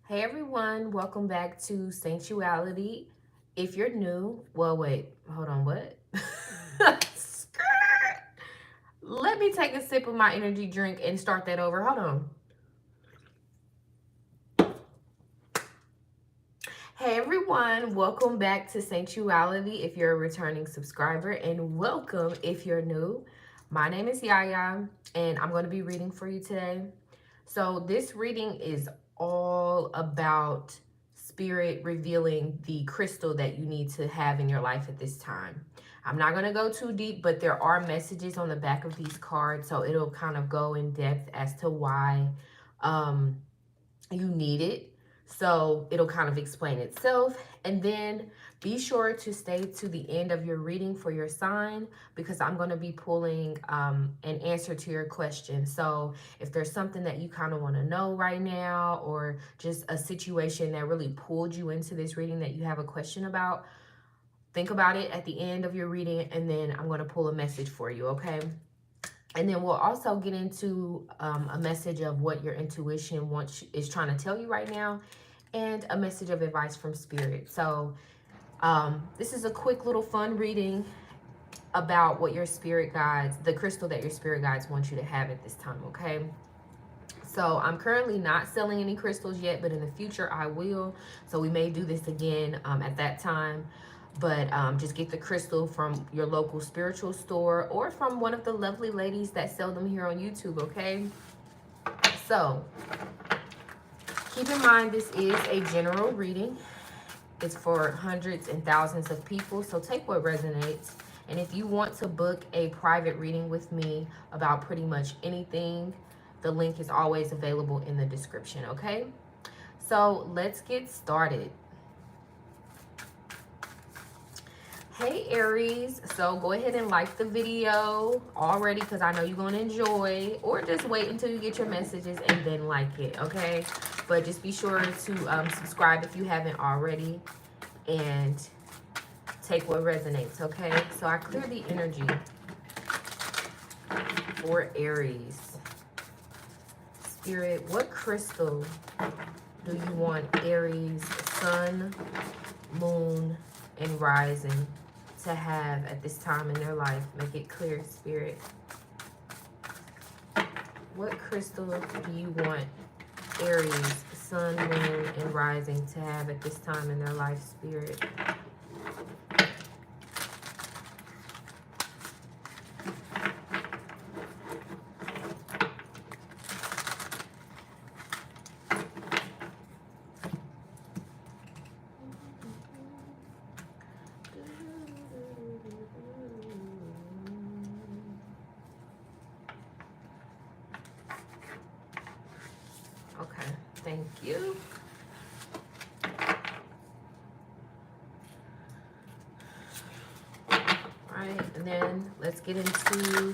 Hey everyone, welcome back to Sanctuality. If you're new, well, wait, hold on, what? Skirt. Let me take a sip of my energy drink and start that over. Hold on. Hey everyone, welcome back to Sanctuality if you're a returning subscriber, and welcome if you're new. My name is Yaya, and I'm going to be reading for you today. So, this reading is all about spirit revealing the crystal that you need to have in your life at this time. I'm not going to go too deep, but there are messages on the back of these cards, so it'll kind of go in depth as to why you need it. So it'll kind of explain itself. And then be sure to stay to the end of your reading for your sign, because I'm going to be pulling an answer to your question. So if there's something that you kind of want to know right now, or just a situation that really pulled you into this reading that you have a question about, think about it at the end of your reading, and then I'm going to pull a message for you, okay? And then we'll also get into a message of what your intuition is trying to tell you right now, and a message of advice from spirit. So this is a quick little fun reading about what your spirit guides, the crystal that your spirit guides want you to have at this time, okay? So I'm currently not selling any crystals yet, but in the future I will. So we may do this again at that time. But just get the crystal from your local spiritual store, or from one of the lovely ladies that sell them here on YouTube, okay? So keep in mind, this is a general reading. It's for hundreds and thousands of people, so take what resonates. And if you want to book a private reading with me about pretty much anything, the link is always available in the description, okay? So let's get started. Hey Aries, so go ahead and like the video already, because I know you're going to enjoy, or just wait until you get your messages and then like it, okay? But just be sure to subscribe if you haven't already, and take what resonates, okay? So I clear the energy for Aries. Spirit, what crystal do you want Aries, Sun, Moon, and Rising to have at this time in their life? Make it clear, Spirit. What crystal do you want Aries, Sun, Moon, and Rising to have at this time in their life, Spirit? Okay, thank you. All right, and then let's get into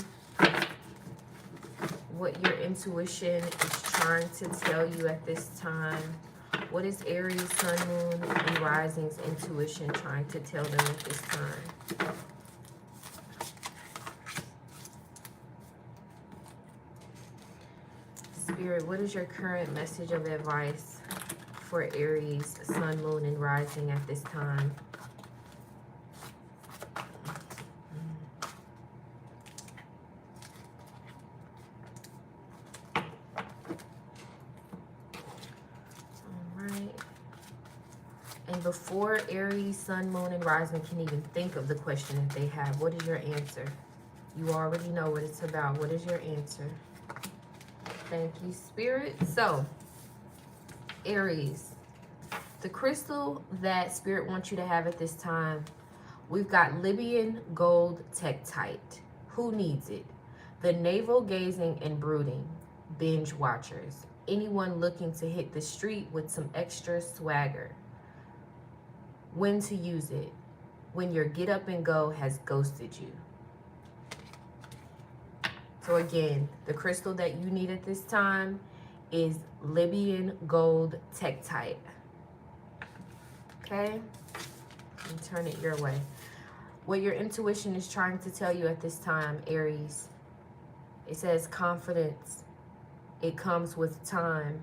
what your intuition is trying to tell you at this time. What is Aries, Sun, Moon, and Rising's intuition trying to tell them at this time? Spirit, what is your current message of advice for Aries, Sun, Moon, and Rising at this time? Alright. And before Aries, Sun, Moon, and Rising can even think of the question that they have, what is your answer? You already know what it's about. What is your answer? Thank you, Spirit. So, Aries, the crystal that Spirit wants you to have at this time, we've got Libyan gold tektite. Who needs it? The navel-gazing and brooding, binge watchers, anyone looking to hit the street with some extra swagger. When to use it? When your get up and go has ghosted you. So again, the crystal that you need at this time is Libyan gold tektite. Okay? And turn it your way. What your intuition is trying to tell you at this time, Aries, it says confidence. It comes with time.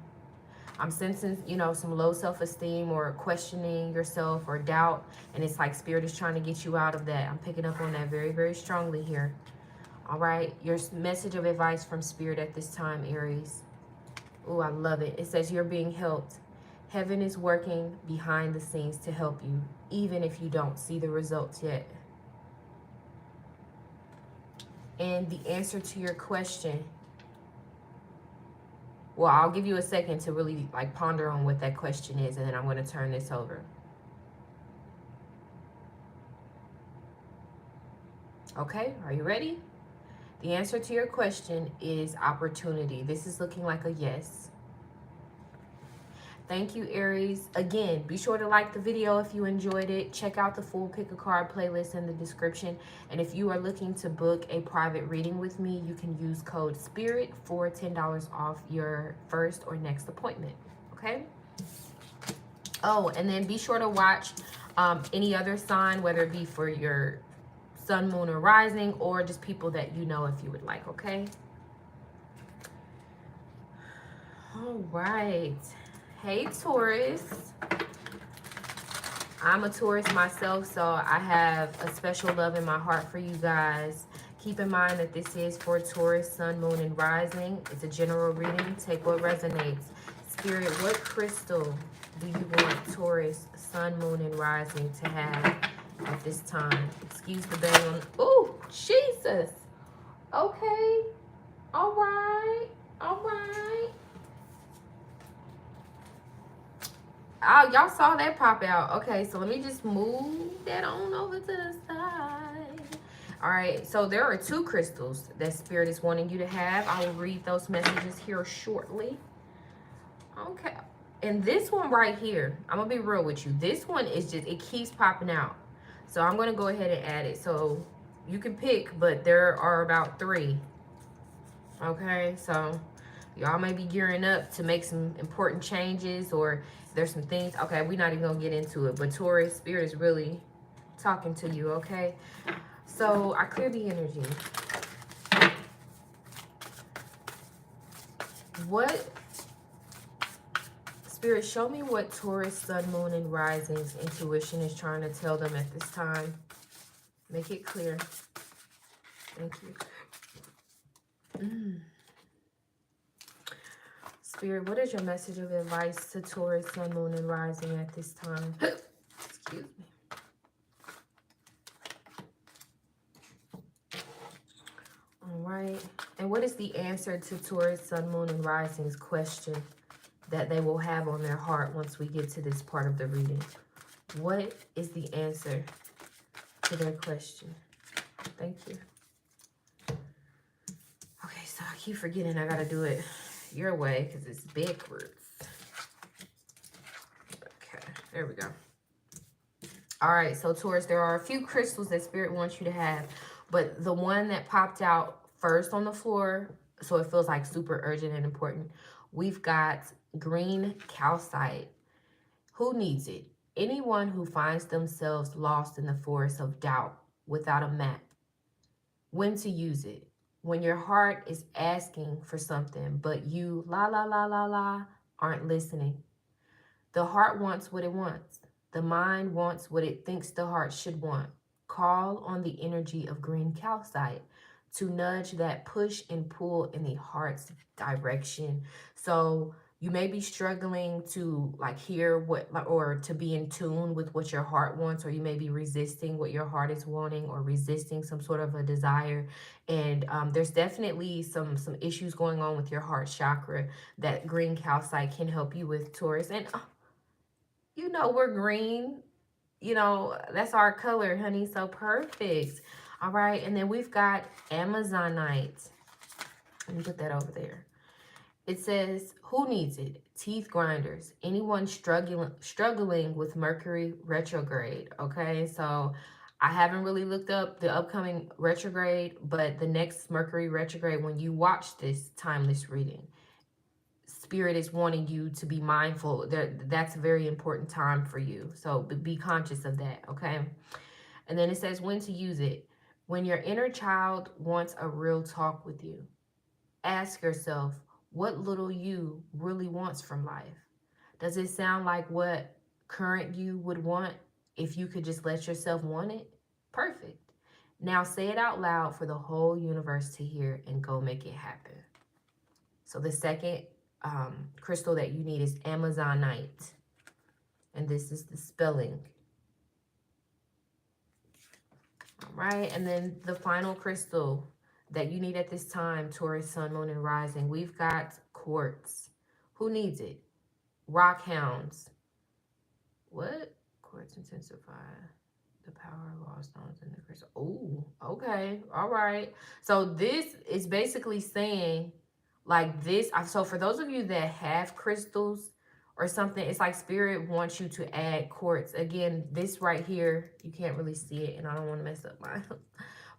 I'm sensing, you know, some low self-esteem or questioning yourself or doubt. And it's like Spirit is trying to get you out of that. I'm picking up on that very, very strongly here. All right. Your message of advice from Spirit at this time, Aries. Oh, I love it. It says you're being helped. Heaven is working behind the scenes to help you, even if you don't see the results yet. And the answer to your question, well, I'll give you a second to really like ponder on what that question is, and then I'm going to turn this over. Okay, are you ready? The answer to your question is opportunity. This is looking like a yes. Thank you, Aries. Again, be sure to like the video if you enjoyed it. Check out the full Pick a Card playlist in the description. And if you are looking to book a private reading with me, you can use code SPIRIT for $10 off your first or next appointment. Okay? Oh, and then be sure to watch any other sign, whether it be for your sun, moon, or rising, or just people that you know if you would like. Okay? All right. Hey, Taurus. I'm a Taurus myself, so I have a special love in my heart for you guys. Keep in mind that this is for Taurus, Sun, Moon, and Rising. It's a general reading. Take what resonates. Spirit, what crystal do you want Taurus, Sun, Moon, and Rising to have at this time? Excuse the bang on. Oh, Jesus. Okay. All right. All right. Oh, y'all saw that pop out. Okay, so let me just move that on over to the side. All right, so there are 2 crystals that Spirit is wanting you to have. I will read those messages here shortly. Okay, and this one right here, I'm gonna be real with you. This one is just, it keeps popping out. So I'm gonna go ahead and add it. So you can pick, but there are about 3. Okay, so y'all may be gearing up to make some important changes, or there's some things. Okay, we're not even gonna get into it, but Taurus, Spirit is really talking to you. Okay, so I clear the energy. What, Spirit, show me what Taurus, Sun, Moon, and Rising's intuition is trying to tell them at this time. Make it clear. Thank you. Spirit, what is your message of advice to Taurus, Sun, Moon, and Rising at this time? Excuse me. All right. And what is the answer to Taurus, Sun, Moon, and Rising's question that they will have on their heart once we get to this part of the reading? What is the answer to their question? Thank you. Okay, so I keep forgetting I gotta do it your way because it's backwards. Okay, there we go. All right, so Taurus, there are a few crystals that Spirit wants you to have, but the one that popped out first on the floor, so it feels like super urgent and important, we've got green calcite. Who needs it? Anyone who finds themselves lost in the forest of doubt without a map. When to use it? When your heart is asking for something, but you, aren't listening. The heart wants what it wants. The mind wants what it thinks the heart should want. Call on the energy of green calcite to nudge that push and pull in the heart's direction. So you may be struggling to like hear what, or to be in tune with what your heart wants, or you may be resisting what your heart is wanting, or resisting some sort of a desire. And there's definitely some issues going on with your heart chakra that green calcite can help you with, Taurus. And you know, we're green, you know, that's our color, honey. So perfect. All right, and then we've got Amazonite. Let me put that over there. It says, who needs it? Teeth grinders. Anyone struggling with Mercury retrograde. Okay, so I haven't really looked up the upcoming retrograde, but the next Mercury retrograde, when you watch this timeless reading, Spirit is wanting you to be mindful. That's a very important time for you. So be conscious of that, okay? And then it says when to use it. When your inner child wants a real talk with you, ask yourself what little you really wants from life. Does it sound like what current you would want if you could just let yourself want it? Perfect. Now say it out loud for the whole universe to hear and go make it happen. So the second crystal that you need is Amazonite. And this is the spelling. All right. And then the final crystal that you need at this time, Taurus, Sun, Moon, and Rising. We've got quartz. Who needs it? Rock hounds. What? Quartz intensify the power of all stones in the crystal. Oh, okay. All right. So this is basically saying like this. So for those of you that have crystals or something, it's like spirit wants you to add quartz. Again, this right here, you can't really see it and I don't want to mess up mine.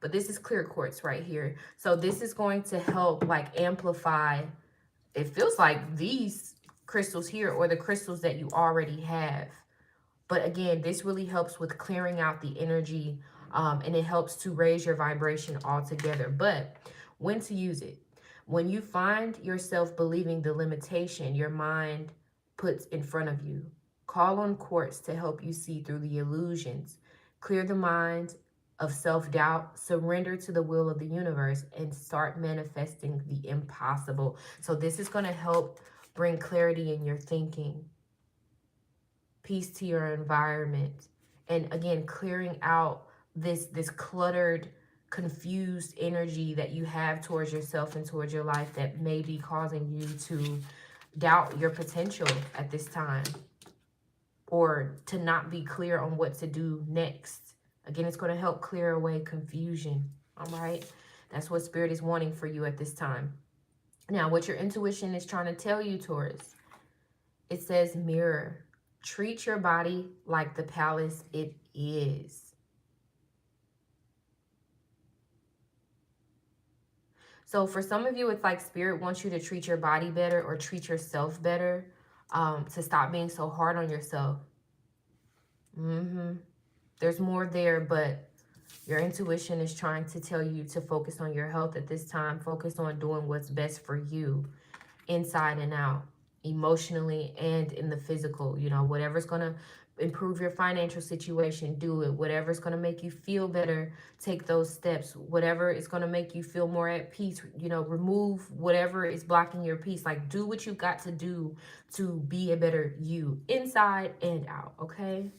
But this is clear quartz right here. So this is going to help like amplify, it feels like these crystals here or the crystals that you already have. But again, this really helps with clearing out the energy and it helps to raise your vibration altogether. But when to use it? When you find yourself believing the limitation your mind puts in front of you, call on quartz to help you see through the illusions, clear the mind of self-doubt, surrender to the will of the universe, and start manifesting the impossible. So this is going to help bring clarity in your thinking, peace to your environment, and again clearing out this cluttered, confused energy that you have towards yourself and towards your life that may be causing you to doubt your potential at this time or to not be clear on what to do next. Again, it's going to help clear away confusion. All right, that's what spirit is wanting for you at this time. Now, what your intuition is trying to tell you, Taurus, it says mirror. Treat your body like the palace it is. So for some of you, it's like spirit wants you to treat your body better or treat yourself better, to stop being so hard on yourself. There's more there, but your intuition is trying to tell you to focus on your health at this time. Focus on doing what's best for you inside and out, emotionally and in the physical. You know, whatever's going to improve your financial situation, do it. Whatever's going to make you feel better, take those steps. Whatever is going to make you feel more at peace, you know, remove whatever is blocking your peace. Like, do what you've got to do to be a better you inside and out, okay?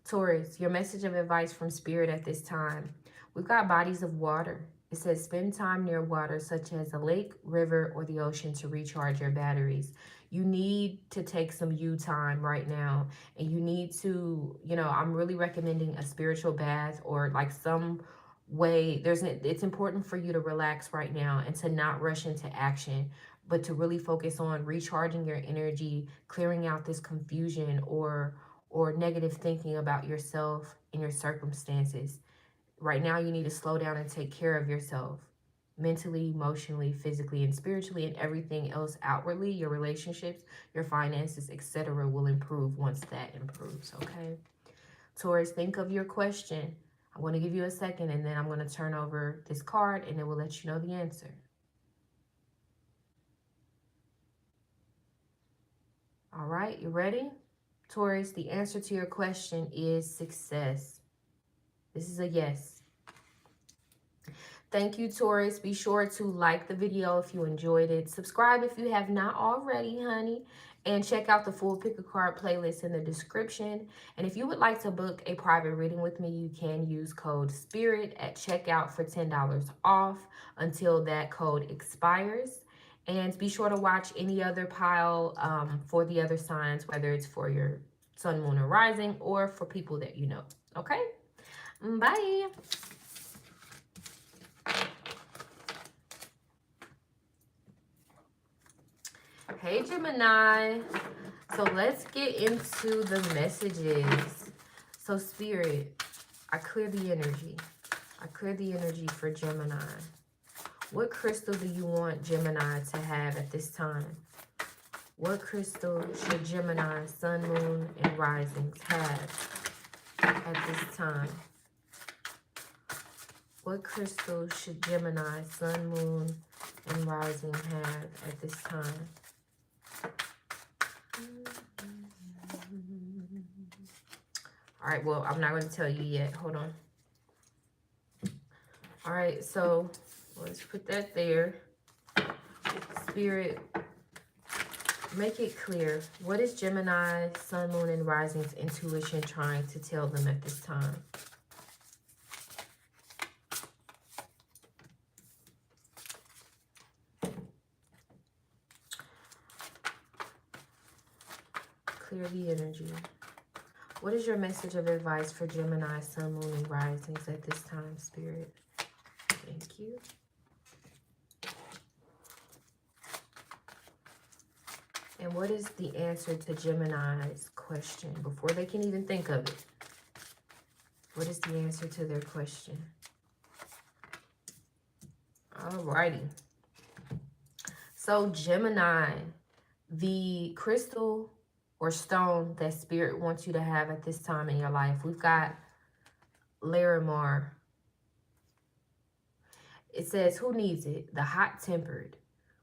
Taurus, your message of advice from spirit at this time. We've got bodies of water. It says spend time near water such as a lake, river, or the ocean to recharge your batteries. You need to take some you time right now. And you need to, you know, I'm really recommending a spiritual bath or like some way. It's important for you to relax right now and to not rush into action, but to really focus on recharging your energy, clearing out this confusion or negative thinking about yourself and your circumstances. Right now, you need to slow down and take care of yourself mentally, emotionally, physically, and spiritually, and everything else outwardly. Your relationships, your finances, etc. will improve once that improves, okay? Taurus, think of your question. I'm going to give you a second, and then I'm going to turn over this card, and it will let you know the answer. All right, you ready? Taurus, the answer to your question is success. This is a yes. Thank you, Taurus. Be sure to like the video if you enjoyed it. Subscribe if you have not already, honey. And check out the full pick a card playlist in the description. And if you would like to book a private reading with me, you can use code SPIRIT at checkout for $10 off until that code expires. And be sure to watch any other pile for the other signs, whether it's for your sun, moon, or rising, or for people that you know. Okay? Bye. Hey, Gemini. So let's get into the messages. So Spirit, I clear the energy. I clear the energy for Gemini. What crystal do you want Gemini to have at this time? What crystal should Gemini, Sun, Moon, and Risings have at this time? What crystal should Gemini, Sun, Moon, and Rising have at this time? All right, well, I'm not going to tell you yet. Hold on. All right, so let's put that there. Spirit, make it clear. What is Gemini, Sun, Moon, and Rising's intuition trying to tell them at this time? Clear the energy. What is your message of advice for Gemini, Sun, Moon, and Risings at this time, Spirit? Thank you. And what is the answer to Gemini's question before they can even think of it? What is the answer to their question? Alrighty. So Gemini, the crystal or stone that Spirit wants you to have at this time in your life, we've got Larimar. It says, who needs it? The hot-tempered.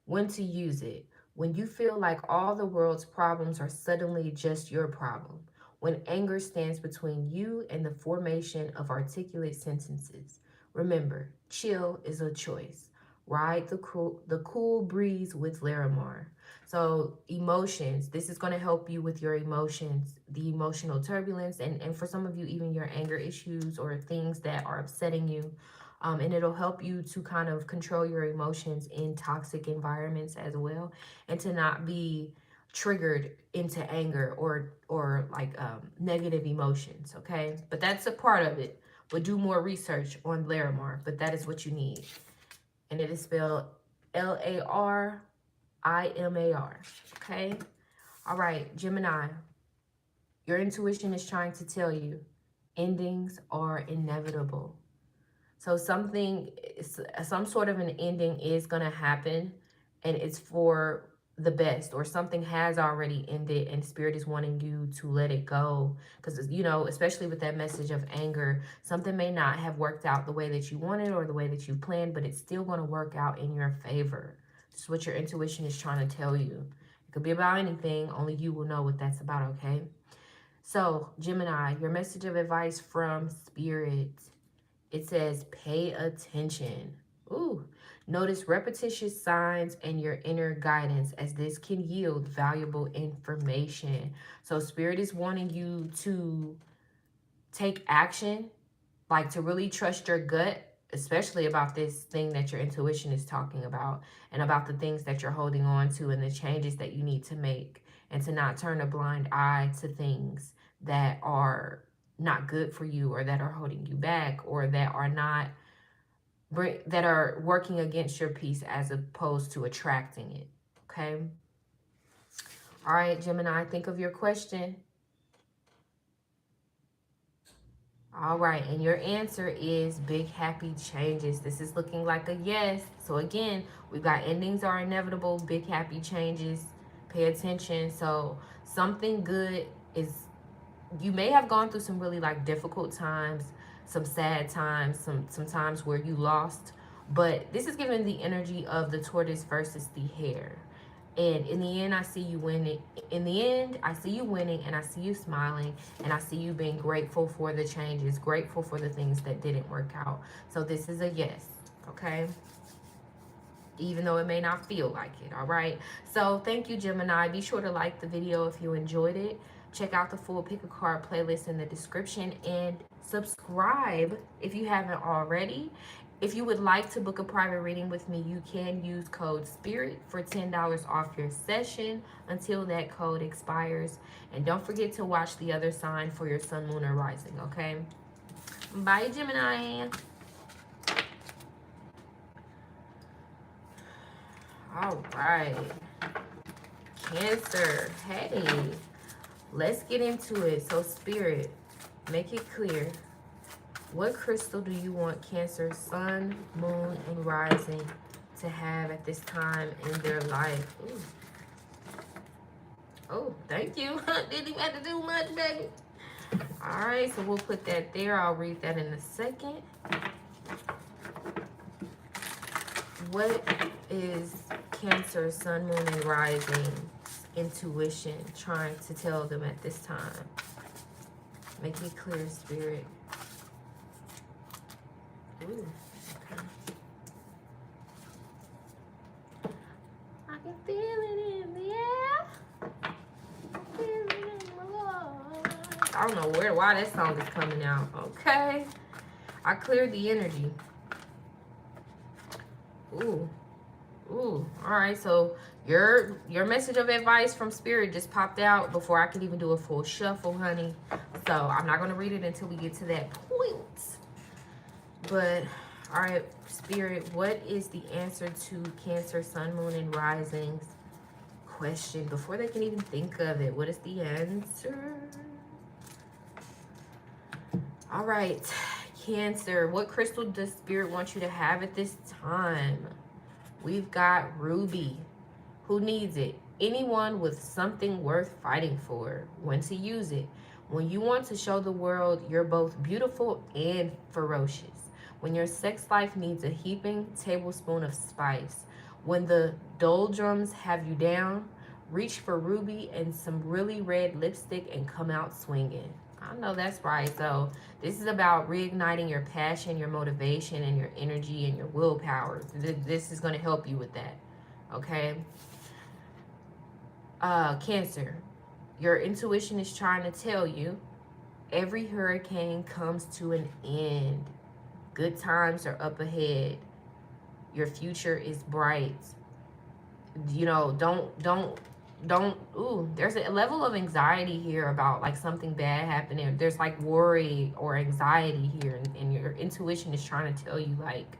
When to use it? When you feel like all the world's problems are suddenly just your problem. When anger stands between you and the formation of articulate sentences. Remember, chill is a choice. Ride the cool breeze with Larimar. So emotions, this is going to help you with your emotions, the emotional turbulence, and for some of you, even your anger issues or things that are upsetting you. And it'll help you to kind of control your emotions in toxic environments as well, and to not be triggered into anger or like negative emotions, okay? But that's a part of it. But do more research on Larimar, but that is what you need. And it is spelled L-A-R-I-M-A-R, okay? All right, Gemini, your intuition is trying to tell you endings are inevitable. So some sort of an ending is going to happen, and it's for the best, or something has already ended and Spirit is wanting you to let it go. Because, you know, especially with that message of anger, something may not have worked out the way that you wanted or the way that you planned, but it's still going to work out in your favor. This is what your intuition is trying to tell you. It could be about anything. Only you will know what that's about, okay? So, Gemini, your message of advice from Spirit. It says, pay attention. Ooh, notice repetitious signs and your inner guidance, as this can yield valuable information. So Spirit is wanting you to take action, like to really trust your gut, especially about this thing that your intuition is talking about, and about the things that you're holding on to and the changes that you need to make, and to not turn a blind eye to things that are not good for you, or that are holding you back, or that are working against your peace as opposed to attracting it. Okay. All right, Gemini, think of your question. All right, and your answer is big happy changes. This is looking like a yes. So again, we've got endings are inevitable, big happy changes. Pay attention. So something good is, you may have gone through some really like difficult times, some sad times, some times where you lost, but this is giving the energy of the tortoise versus the hare. And in the end, I see you winning. In the end, I see you winning, and I see you smiling, and I see you being grateful for the changes, grateful for the things that didn't work out. So this is a yes, okay? Even though it may not feel like it, all right? So thank you, Gemini. Be sure to like the video if you enjoyed it. Check out the full Pick a Card playlist in the description, and subscribe if you haven't already. If you would like to book a private reading with me, you can use code SPIRIT for $10 off your session until that code expires. And don't forget to watch the other sign for your sun, moon, or rising, okay? Bye, Gemini. All right. Cancer. Hey. Let's get into it. So, Spirit, make it clear. What crystal do you want Cancer, Sun, Moon, and Rising to have at this time in their life? Ooh. Oh, thank you. Didn't even have to do much, baby. All right, so we'll put that there. I'll read that in a second. What is Cancer, Sun, Moon, and Rising intuition trying to tell them at this time? Make me clear, Spirit. Ooh, okay. I can feel it in the air. Feel it in my voice. I don't know why that song is coming out. Okay. I cleared the energy. Ooh. Ooh. Alright, so your message of advice from Spirit just popped out before I could even do a full shuffle, honey. So I'm not going to read it until we get to that point. But, alright, Spirit, what is the answer to Cancer, Sun, Moon, and Rising's question? Before they can even think of it, what is the answer? Alright, Cancer, what crystal does Spirit want you to have at this time? We've got Ruby. Who needs it? Anyone with something worth fighting for. When to use it. When you want to show the world you're both beautiful and ferocious. When your sex life needs a heaping tablespoon of spice. When the doldrums have you down, reach for Ruby and some really red lipstick and come out swinging. I know that's right. So this is about reigniting your passion, your motivation, and your energy and your willpower. This is going to help you with that. Okay? Cancer, your intuition is trying to tell you every hurricane comes to an end. Good times are up ahead. Your future is bright. You know, there's a level of anxiety here about like something bad happening. There's like worry or anxiety here, and your intuition is trying to tell you like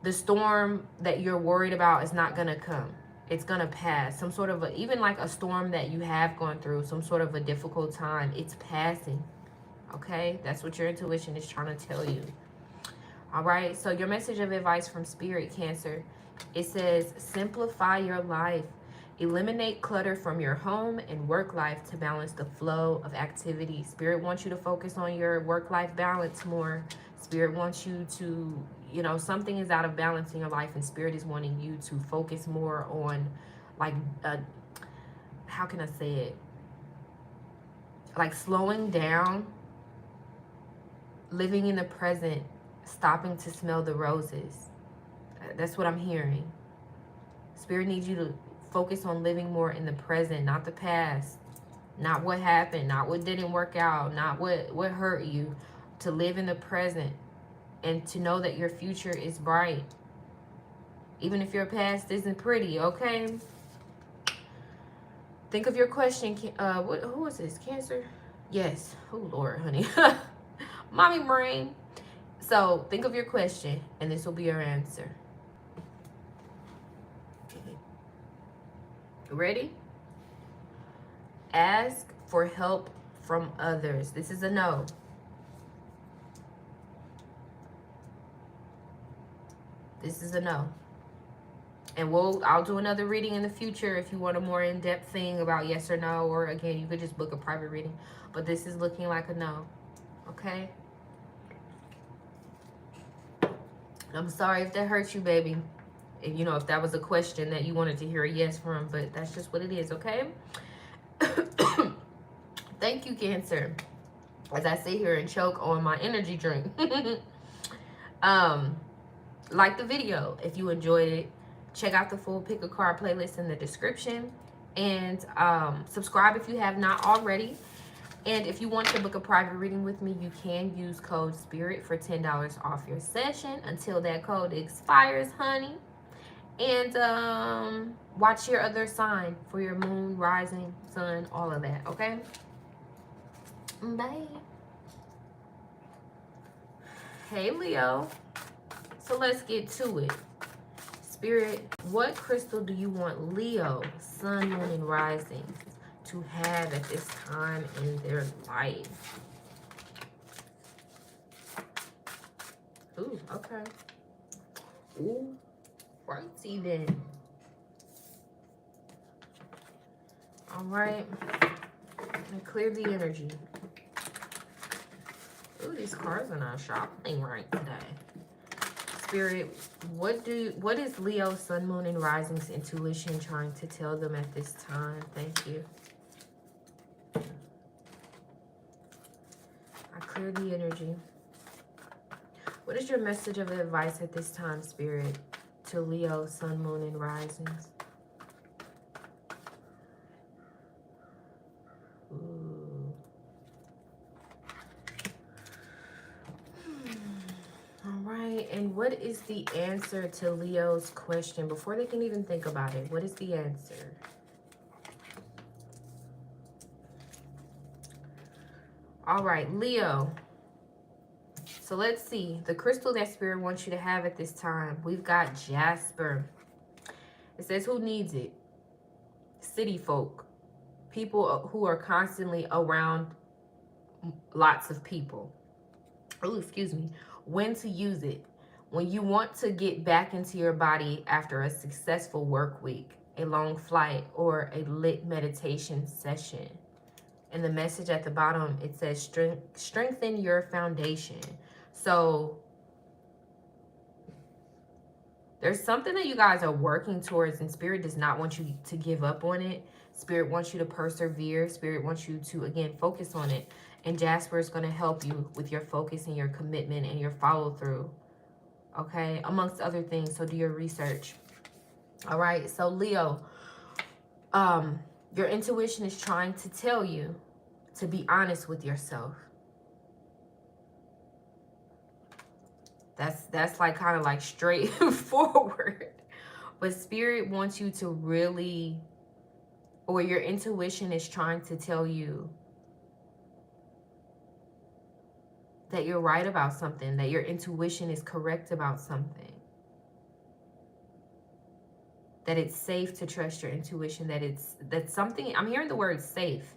the storm that you're worried about is not gonna come. It's gonna pass. Some sort of even like a storm that you have gone through, some sort of a difficult time, it's passing. Okay, that's what your intuition is trying to tell you. All right, so your message of advice from Spirit, Cancer, it says simplify your life. Eliminate clutter from your home and work life to balance the flow of activity. Spirit wants you to focus on your work-life balance more. Spirit wants you to, you know, something is out of balance in your life, and Spirit is wanting you to focus more on, like, how can I say it? Like slowing down, living in the present, stopping to smell the roses. That's what I'm hearing. Spirit needs you to focus on living more in the present, not the past, not what happened, not what didn't work out, not what hurt you. To live in the present and to know that your future is bright, even if your past isn't pretty. Okay, think of your question. Who is this? Cancer? Yes. Oh Lord, honey. Mommy brain. So think of your question and this will be your answer. Ready? Ask for help from others. This is a no. This is a no. And I'll do another reading in the future if you want a more in-depth thing about yes or no, or again, you could just book a private reading. But this is looking like a no. Okay? I'm sorry if that hurts you, baby. You know, if that was a question that you wanted to hear a yes from, but that's just what it is, okay? Thank you, Cancer. As I sit here and choke on my energy drink. Like the video if you enjoyed it. Check out the full pick a card playlist in the description. And subscribe if you have not already. And if you want to book a private reading with me, you can use code SPIRIT for $10 off your session until that code expires, honey. And watch your other sign for your moon, rising, sun, all of that, okay? Bye. Hey, Leo. So let's get to it. Spirit, what crystal do you want Leo, sun, moon, and rising to have at this time in their life? Ooh, okay. Ooh, righty then. All right. And clear the energy. Ooh, these cards are not shopping right today. Spirit, what is Leo, sun, moon, and rising's intuition trying to tell them at this time? Thank you. clear the energy. What is your message of advice at this time, Spirit, to Leo, Sun, Moon, and Risings? Ooh. All right, and what is the answer to Leo's question? Before they can even think about it, what is the answer? All right, Leo. So let's see. The crystal that Spirit wants you to have at this time. We've got Jasper. It says, who needs it? City folk. People who are constantly around lots of people. Oh, excuse me. When to use it. When you want to get back into your body after a successful work week, a long flight, or a lit meditation session. And the message at the bottom, it says, strengthen your foundation. So there's something that you guys are working towards, and Spirit does not want you to give up on it. Spirit wants you to persevere. Spirit wants you to, again, focus on it. And Jasper is going to help you with your focus and your commitment and your follow through. Okay, amongst other things. So do your research. All right, so Leo, your intuition is trying to tell you to be honest with yourself. That's like kind of like straightforward. But Spirit wants you to really, or your intuition is trying to tell you that you're right about something, that your intuition is correct about something. That it's safe to trust your intuition, that something, I'm hearing the word safe.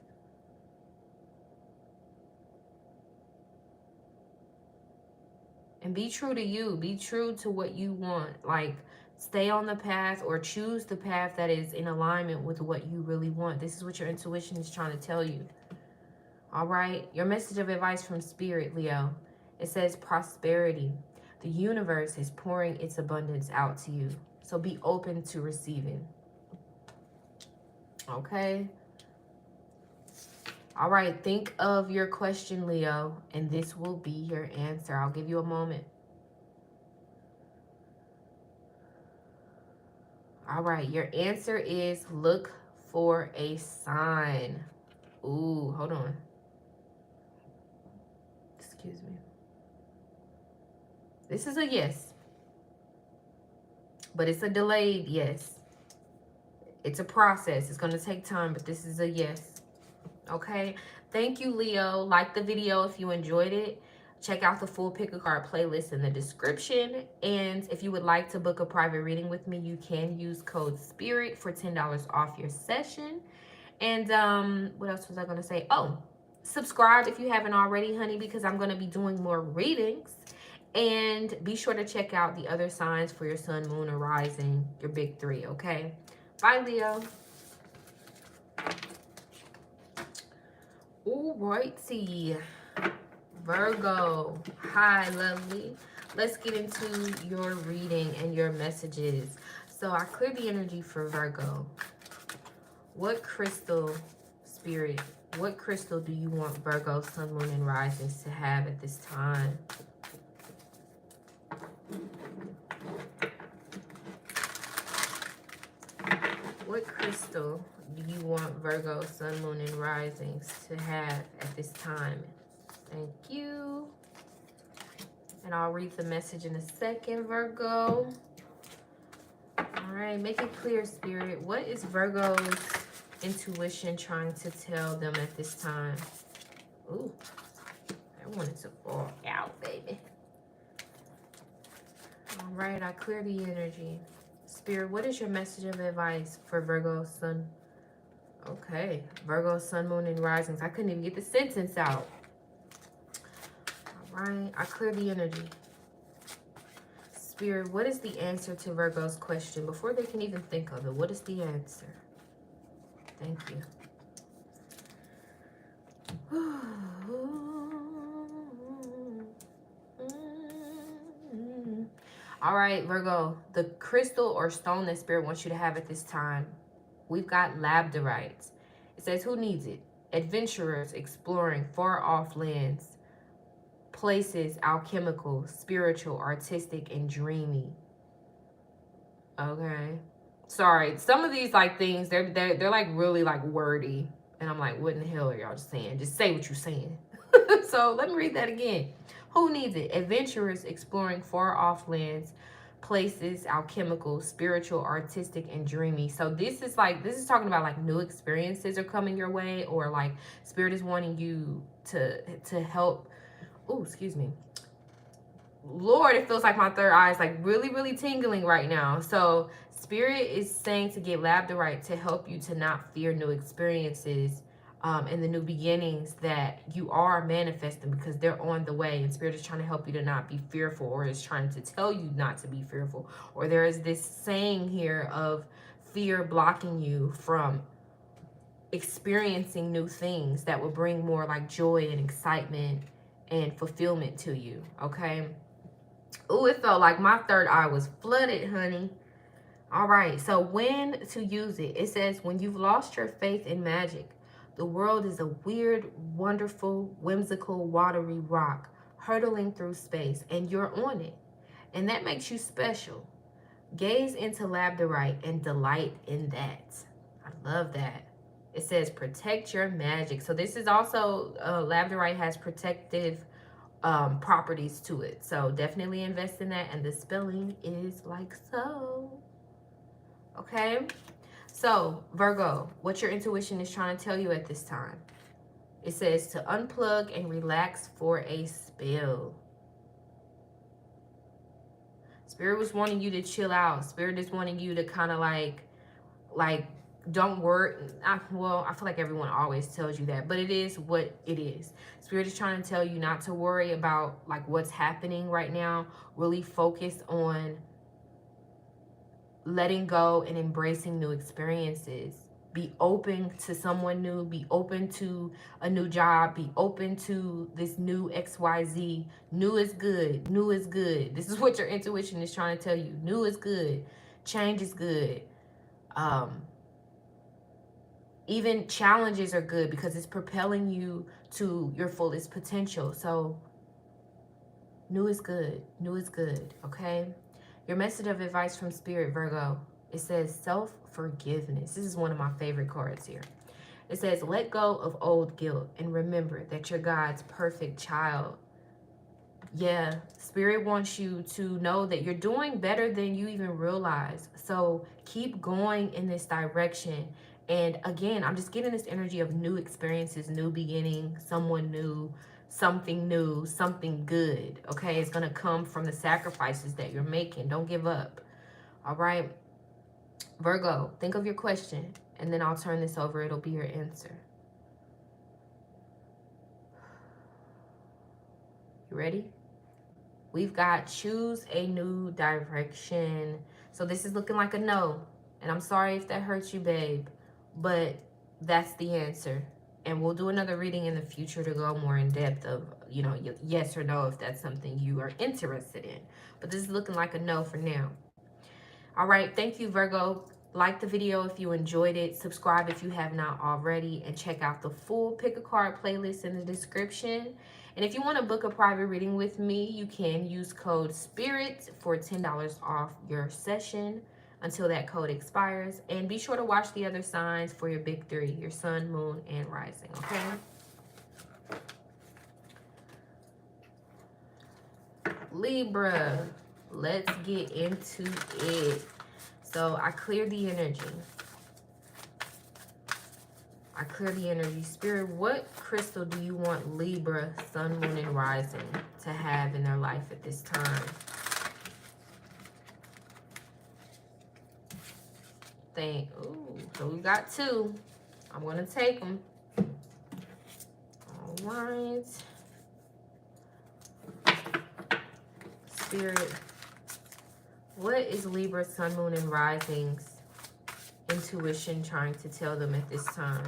And be true to you. Be true to what you want. Like, stay on the path or choose the path that is in alignment with what you really want. This is what your intuition is trying to tell you. All right? Your message of advice from Spirit, Leo. It says prosperity. The universe is pouring its abundance out to you. So be open to receiving. Okay? All right, think of your question, Leo, and this will be your answer. I'll give you a moment. All right, your answer is look for a sign. Ooh, hold on. Excuse me. This is a yes, but it's a delayed yes. It's a process. It's going to take time, but this is a yes. Okay, thank you, Leo. Like the video if you enjoyed it. Check out the full pick a card playlist in the description. And if you would like to book a private reading with me, you can use code SPIRIT for $10 off your session. And what else was I going to say? Oh, subscribe if you haven't already, honey, because I'm going to be doing more readings. And be sure to check out the other signs for your sun, moon, or rising, your big three, okay? Bye, Leo. Alrighty, Virgo. Hi, lovely. Let's get into your reading and your messages. So I cleared the energy for Virgo. What crystal, Spirit, what crystal do you want Virgo, Sun, Moon, and Risings to have at this time? What crystal do you want Virgo, Sun, Moon, and Risings to have at this time? Thank you. And I'll read the message in a second, Virgo. All right, make it clear, Spirit. What is Virgo's intuition trying to tell them at this time? Ooh, I wanted to fall out, baby. All right, I clear the energy. Spirit, what is your message of advice for Virgo, Sun? Okay, Virgo, Sun, Moon, and Risings. I couldn't even get the sentence out. All right, I clear the energy. Spirit, what is the answer to Virgo's question? Before they can even think of it, what is the answer? Thank you. All right, Virgo, the crystal or stone that Spirit wants you to have at this time, we've got labradorite. It says, who needs it? Adventurers exploring far off lands, places, alchemical, spiritual, artistic, and dreamy. Okay. Sorry. Some of these like things, they're like really like wordy. And I'm like, what in the hell are y'all just saying? Just say what you're saying. So let me read that again. Who needs it? Adventurers exploring far off lands, places, alchemical, spiritual, artistic, and dreamy. So this is talking about like new experiences are coming your way, or like spirit is wanting you to help. Oh, excuse me. Lord, it feels like my third eye is like really, really tingling right now. So spirit is saying to get labradorite to help you to not fear new experiences, and the new beginnings that you are manifesting, because they're on the way. And spirit is trying to help you to not be fearful, or is trying to tell you not to be fearful. Or there is this saying here of fear blocking you from experiencing new things that will bring more like joy and excitement and fulfillment to you. Okay. Oh, it felt like my third eye was flooded, honey. All right, so when to use it? It says, when you've lost your faith in magic, the world is a weird, wonderful, whimsical, watery rock hurtling through space, and you're on it. And that makes you special. Gaze into labradorite and delight in that. I love that. It says, protect your magic. So this is also, labradorite has protective properties to it, so definitely invest in that. And the spelling is like so. Okay, so Virgo, what your intuition is trying to tell you at this time? It says to unplug and relax for a spell. Spirit was wanting you to chill out. Spirit is wanting you to kind of like don't worry. Well, I feel like everyone always tells you that, but it is what it is. Spirit is trying to tell you not to worry about like what's happening right now. Really focus on letting go and embracing new experiences. Be open to someone new. Be open to a new job. Be open to this new XYZ. New is good. New is good. This is what your intuition is trying to tell you. New is good. Change is good. Even challenges are good because it's propelling you to your fullest potential. So new is good. New is good. Okay. Your message of advice from Spirit, Virgo. It says self-forgiveness. This is one of my favorite cards here. It says, let go of old guilt and remember that you're God's perfect child. Yeah, Spirit wants you to know that you're doing better than you even realize. So keep going in this direction. And again, I'm just getting this energy of new experiences, new beginning, someone new, something new, something good. Okay, it's going to come from the sacrifices that you're making. Don't give up. All right. Virgo, think of your question, and then I'll turn this over. It'll be your answer. You ready? We've got choose a new direction. So this is looking like a no. And I'm sorry if that hurts you, babe. But that's the answer. And we'll do another reading in the future to go more in depth of, you know, yes or no if that's something you are interested in. But this is looking like a no for now. All right. Thank you, Virgo. Like the video if you enjoyed it. Subscribe if you have not already. And check out the full Pick a Card playlist in the description. And if you want to book a private reading with me, you can use code SPIRIT for $10 off your session until that code expires. And be sure to watch the other signs for your big three, your sun, moon, and rising, okay? Libra, let's get into it. So I clear the energy. I clear the energy. Spirit, what crystal do you want Libra, sun, moon, and rising to have in their life at this time? Ooh, so we got two. I'm going to take them. All right. Spirit, what is Libra, sun, moon, and rising's intuition trying to tell them at this time?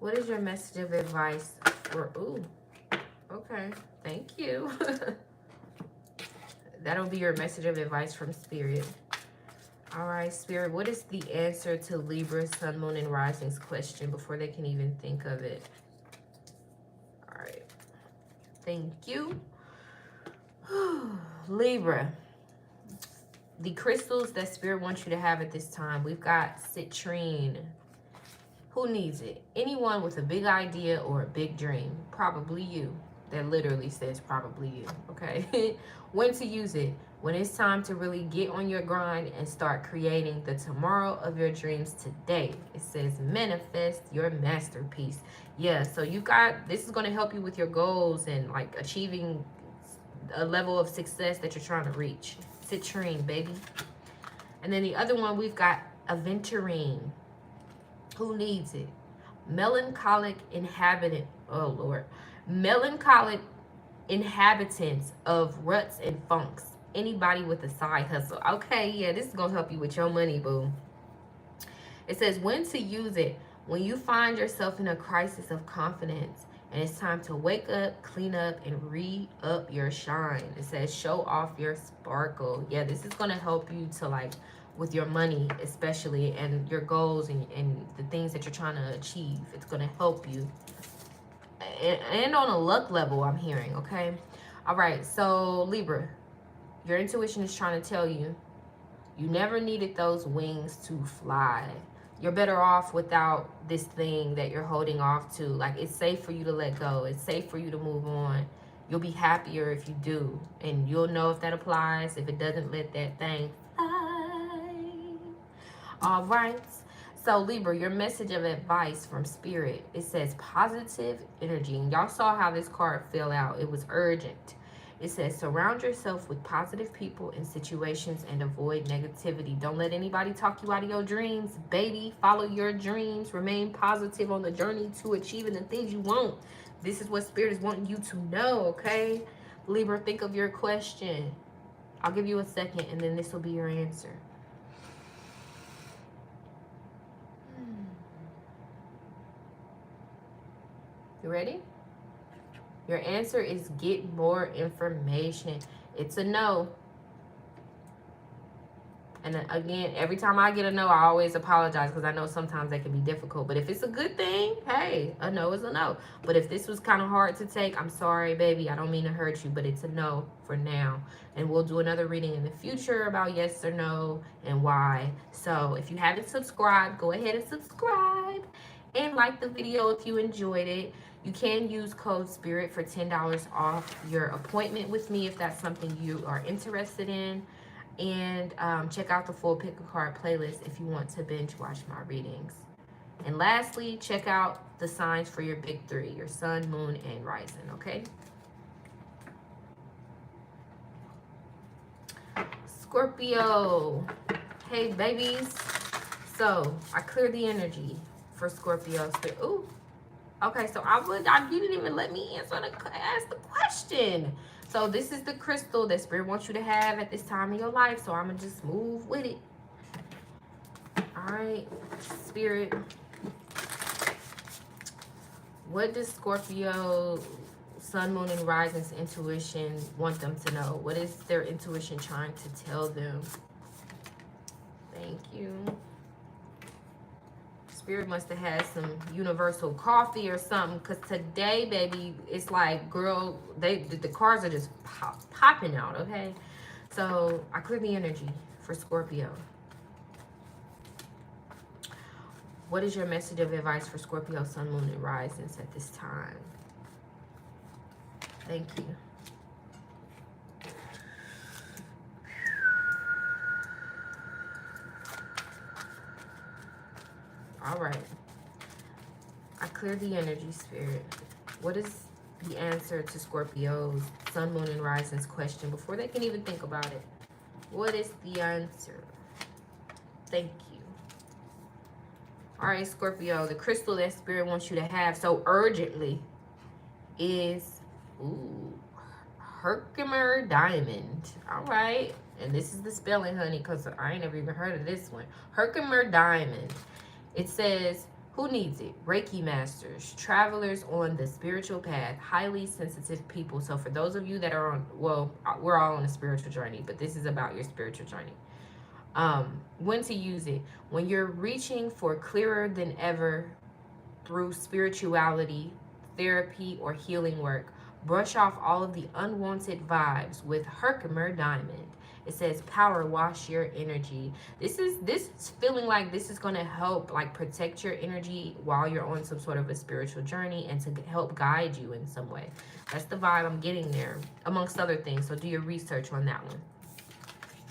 What is your message of advice for, ooh, okay, thank you. That'll be your message of advice from Spirit. All right, Spirit, what is the answer to Libra, Sun, Moon, and Rising's question before they can even think of it? All right. Thank you. Libra. The crystals that Spirit wants you to have at this time, we've got citrine. Who needs it? Anyone with a big idea or a big dream. Probably you. That literally says probably you, okay? When to use it? When it's time to really get on your grind and start creating the tomorrow of your dreams today. It says manifest your masterpiece. Yeah, so you got, this is going to help you with your goals and like achieving a level of success that you're trying to reach. Citrine, baby. And then the other one, we've got aventurine. Who needs it? Melancholic inhabitant. Oh, Lord. Melancholic inhabitants of ruts and funks. Anybody with a side hustle. Okay, yeah, this is going to help you with your money, boo. It says when to use it. When you find yourself in a crisis of confidence and it's time to wake up, clean up, and re-up your shine. It says show off your sparkle. Yeah, this is going to help you to like with your money especially and your goals and the things that you're trying to achieve. It's going to help you. And on a luck level, I'm hearing, okay? All right, so Libra, your intuition is trying to tell you you never needed those wings to fly. You're better off without this thing that you're holding off to. Like, it's safe for you to let go. It's safe for you to move on. You'll be happier if you do. And you'll know if that applies. If it doesn't, let that thing fly. All right. So, Libra, your message of advice from Spirit. It says positive energy. And y'all saw how this card fell out. It was urgent. It says, surround yourself with positive people and situations and avoid negativity. Don't let anybody talk you out of your dreams, baby. Follow your dreams. Remain positive on the journey to achieving the things you want. This is what Spirit is wanting you to know, okay? Libra, think of your question. I'll give you a second, and then this will be your answer. You ready? Your answer is get more information. It's a no. And again, every time I get a no, I always apologize because I know sometimes that can be difficult. But if it's a good thing, hey, a no is a no. But if this was kind of hard to take, I'm sorry, baby. I don't mean to hurt you, but it's a no for now. And we'll do another reading in the future about yes or no and why. So if you haven't subscribed, go ahead and subscribe. And like the video if you enjoyed it. You can use code SPIRIT for $10 off your appointment with me if that's something you are interested in. And check out the full pick a card playlist if you want to binge watch my readings. And lastly, check out the signs for your big three, your sun, moon, and rising, okay? Scorpio. Hey, babies. So, I cleared the energy for Scorpio. Ooh. Okay, so you didn't even let me ask the question. So this is the crystal that Spirit wants you to have at this time in your life. So I'm going to just move with it. All right, Spirit. What does Scorpio, Sun, Moon, and Rising's intuition want them to know? What is their intuition trying to tell them? Thank you. Spirit must have had some universal coffee or something, because today, baby, it's like, girl, the cards are just popping out, okay? So I cleared the energy for Scorpio. What is your message of advice for Scorpio, Sun, Moon, and Risings at this time? Thank you. All right. I cleared the energy, Spirit. What is the answer to Scorpio's Sun, Moon, and Rising's question before they can even think about it? What is the answer? Thank you. All right, Scorpio, the crystal that Spirit wants you to have so urgently is, Herkimer Diamond. All right. And this is the spelling, honey, because I ain't never even heard of this one. Herkimer Diamond. It says, who needs it? Reiki masters, travelers on the spiritual path, highly sensitive people. So for those of you that are on, well, we're all on a spiritual journey, but this is about your spiritual journey. When to use it. When you're reaching for clearer than ever through spirituality, therapy, or healing work. Brush off all of the unwanted vibes with Herkimer Diamond. It says power wash your energy. This is feeling like this is going to help like protect your energy while you're on some sort of a spiritual journey and to help guide you in some way. That's the vibe I'm getting there, amongst other things. So do your research on that one.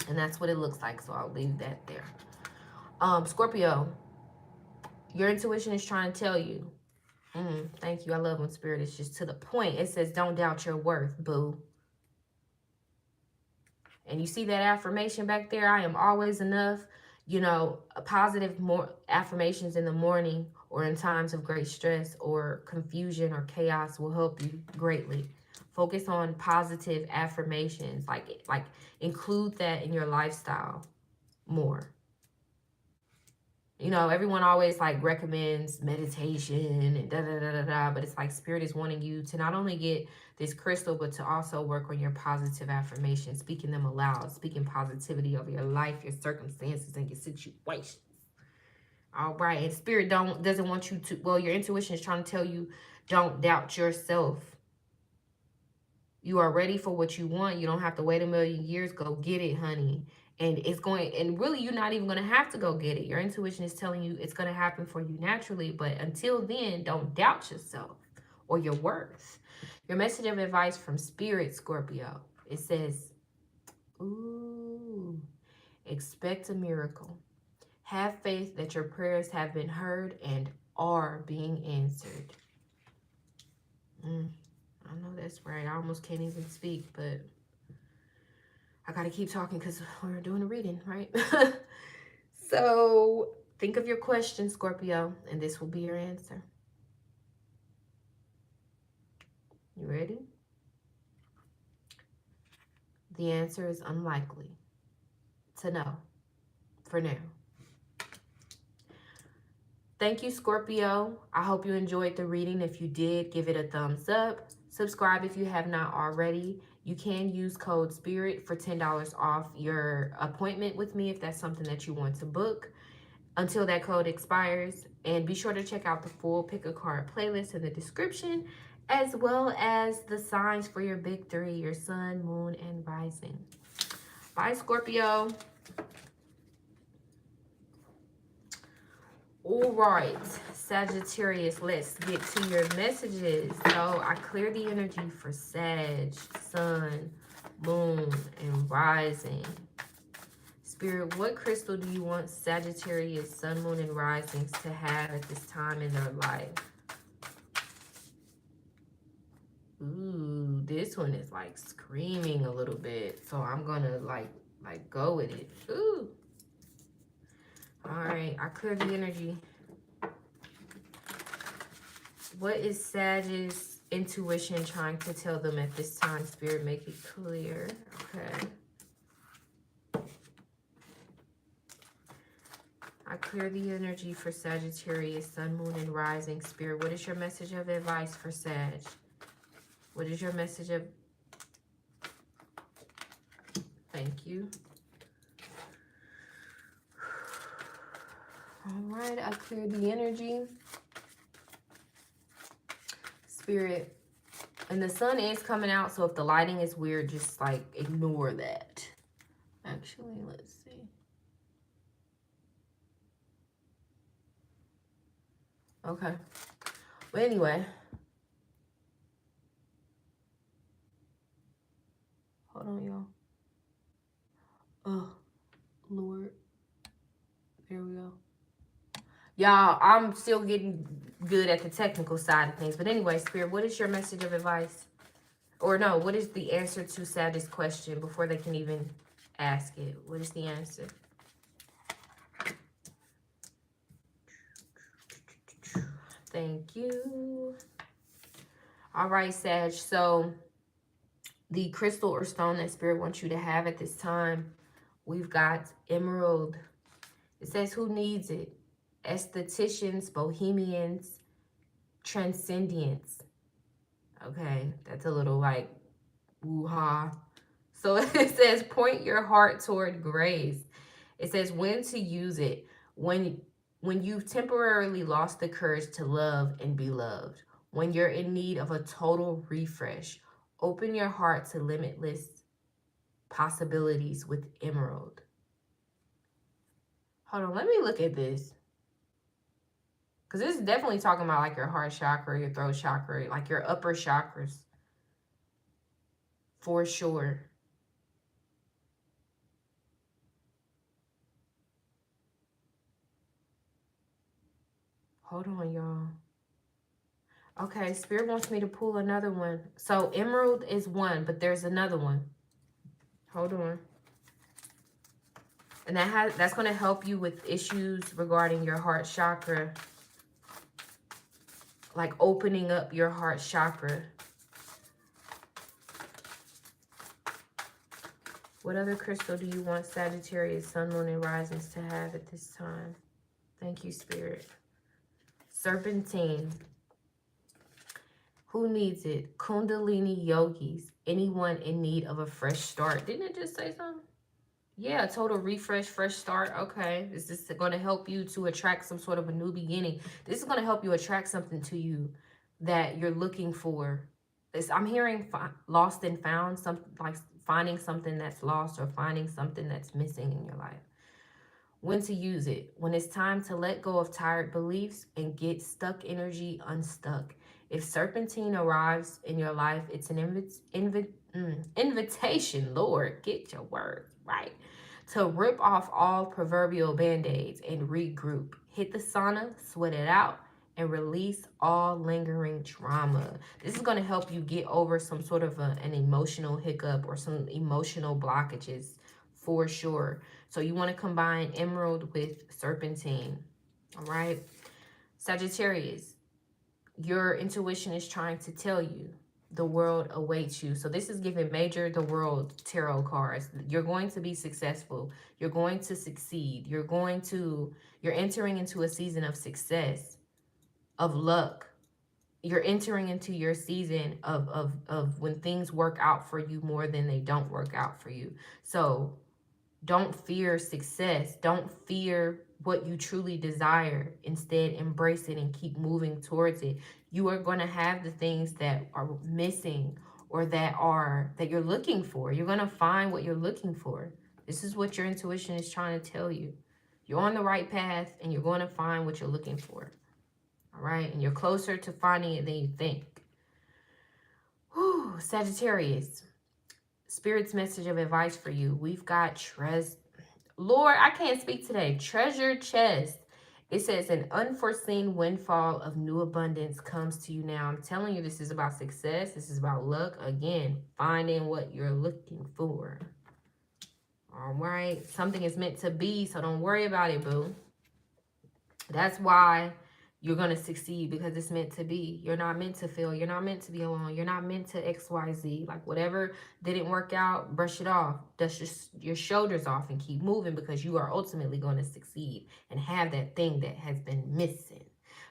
And that's what it looks like. So I'll leave that there. Scorpio, your intuition is trying to tell you. Thank you. I love when spirit is just to the point. It says, don't doubt your worth, boo. And you see that affirmation back there? I am always enough. You know, a positive more affirmations in the morning or in times of great stress or confusion or chaos will help you greatly. Focus on positive affirmations. Like include that in your lifestyle more. You know, everyone always like recommends meditation and da da da da da, but it's like spirit is wanting you to not only get this crystal, but to also work on your positive affirmations, speaking them aloud, speaking positivity over your life, your circumstances, and your situations. All right, and spirit doesn't want you to. Well, your intuition is trying to tell you, don't doubt yourself. You are ready for what you want. You don't have to wait a million years. Go get it, honey. And it's going, and really, you're not even going to have to go get it. Your intuition is telling you it's going to happen for you naturally. But until then, don't doubt yourself or your worth. Your message of advice from Spirit, Scorpio. It says, ooh, expect a miracle. Have faith that your prayers have been heard and are being answered. I know that's right. I almost can't even speak, but I got to keep talking because we're doing a reading, right? So think of your question, Scorpio, and this will be your answer. You ready? The answer is unlikely to know for now. Thank you, Scorpio. I hope you enjoyed the reading. If you did, give it a thumbs up. Subscribe if you have not already. You can use code SPIRIT for $10 off your appointment with me if that's something that you want to book until that code expires. And be sure to check out the full Pick a Card playlist in the description, as well as the signs for your big three, your sun, moon, and rising. Bye, Scorpio. All right, Sagittarius, let's get to your messages. So I clear the energy for Sag, sun, moon, and rising. Spirit, what crystal do you want Sagittarius, sun, moon, and risings to have at this time in their life? Ooh, this one is like screaming a little bit. So I'm gonna like go with it. Ooh. All right, I cleared the energy. What is Sag's intuition trying to tell them at this time? Spirit, make it clear. Okay. I clear the energy for Sagittarius, sun, moon, and rising. Spirit, what is your message of advice for Sag? What is your message of... Thank you. All right, I cleared the energy. Spirit, and the sun is coming out, so if the lighting is weird, just like ignore that. Actually, let's see. Okay. But anyway. Hold on, y'all. Oh, Lord. There we go. Y'all, I'm still getting good at the technical side of things. But anyway, Spirit, what is your message of advice? Or no, what is the answer to Sag's question before they can even ask it? What is the answer? Thank you. All right, Sag. So the crystal or stone that Spirit wants you to have at this time, we've got emerald. It says, who needs it? Estheticians, bohemians, transcendients. Okay, that's a little like woo-ha. So it says, point your heart toward grace. It says when to use it. When you've temporarily lost the courage to love and be loved. When you're in need of a total refresh. Open your heart to limitless possibilities with emerald. Hold on, let me look at this. Because this is definitely talking about like your heart chakra, your throat chakra, like your upper chakras. For sure. Hold on, y'all. Okay, Spirit wants me to pull another one. So emerald is one, but there's another one. Hold on. And that's going to help you with issues regarding your heart chakra. Like opening up your heart chakra. What other crystal do you want Sagittarius, Sun, Moon, and Risings to have at this time? Thank you, Spirit. Serpentine. Who needs it? Kundalini yogis. Anyone in need of a fresh start. Didn't it just say something? Yeah, total refresh, fresh start. Okay. Is this going to help you to attract some sort of a new beginning? This is going to help you attract something to you that you're looking for. I'm hearing lost and found, something like finding something that's lost or finding something that's missing in your life. When to use it. When it's time to let go of tired beliefs and get stuck energy unstuck. If serpentine arrives in your life, it's an invitation, Lord, get your words right, to rip off all proverbial band-aids and regroup. Hit the sauna, sweat it out, and release all lingering trauma. This is going to help you get over some sort of an emotional hiccup or some emotional blockages for sure. So you want to combine emerald with serpentine. All right. Sagittarius, your intuition is trying to tell you the world awaits you. So this is giving major the world tarot cards. You're going to be successful. You're going to succeed. You're entering into a season of success, of luck. You're entering into your season of when things work out for you more than they don't work out for you. So don't fear success. Don't fear what you truly desire. Instead, embrace it and keep moving towards it. You are going to have the things that are missing or that you're looking for. You're going to find what you're looking for. This is what your intuition is trying to tell you. You're on the right path and you're going to find what you're looking for. All right? And you're closer to finding it than you think. Whew, Sagittarius. Spirit's message of advice for you. We've got Lord, I can't speak today. Treasure chest. It says an unforeseen windfall of new abundance comes to you now. I'm telling you, this is about success. This is about luck. Again, finding what you're looking for. All right. Something is meant to be, so don't worry about it, boo. That's why you're going to succeed, because it's meant to be. You're not meant to fail. You're not meant to be alone. You're not meant to XYZ. Like whatever didn't work out, brush it off. Dust your shoulders off and keep moving, because you are ultimately going to succeed and have that thing that has been missing.